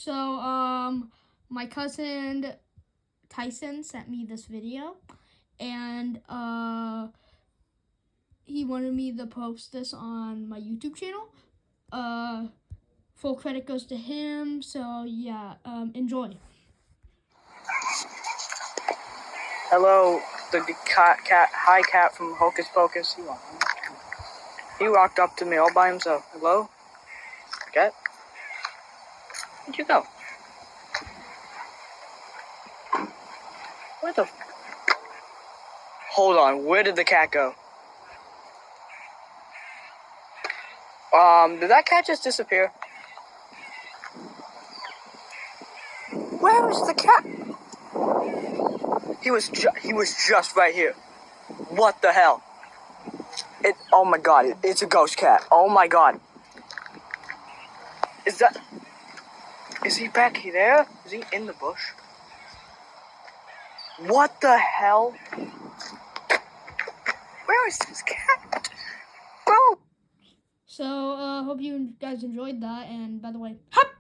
So, my cousin Tyson sent me this video, and he wanted me to post this on my YouTube channel. Full credit goes to him. So yeah, enjoy. Hello, the hi cat from Hocus Pocus. He walked up to me all by himself. Hello? Cat? Where'd you go? Where the... Hold on, where did the cat go? Did that cat just disappear? Where is the cat? He was just right here. What the hell? Oh my god, it's a ghost cat. Oh my god. Is he back there? Is he in the bush? What the hell? Where is this cat? Bro! So, hope you guys enjoyed that, and by the way, happy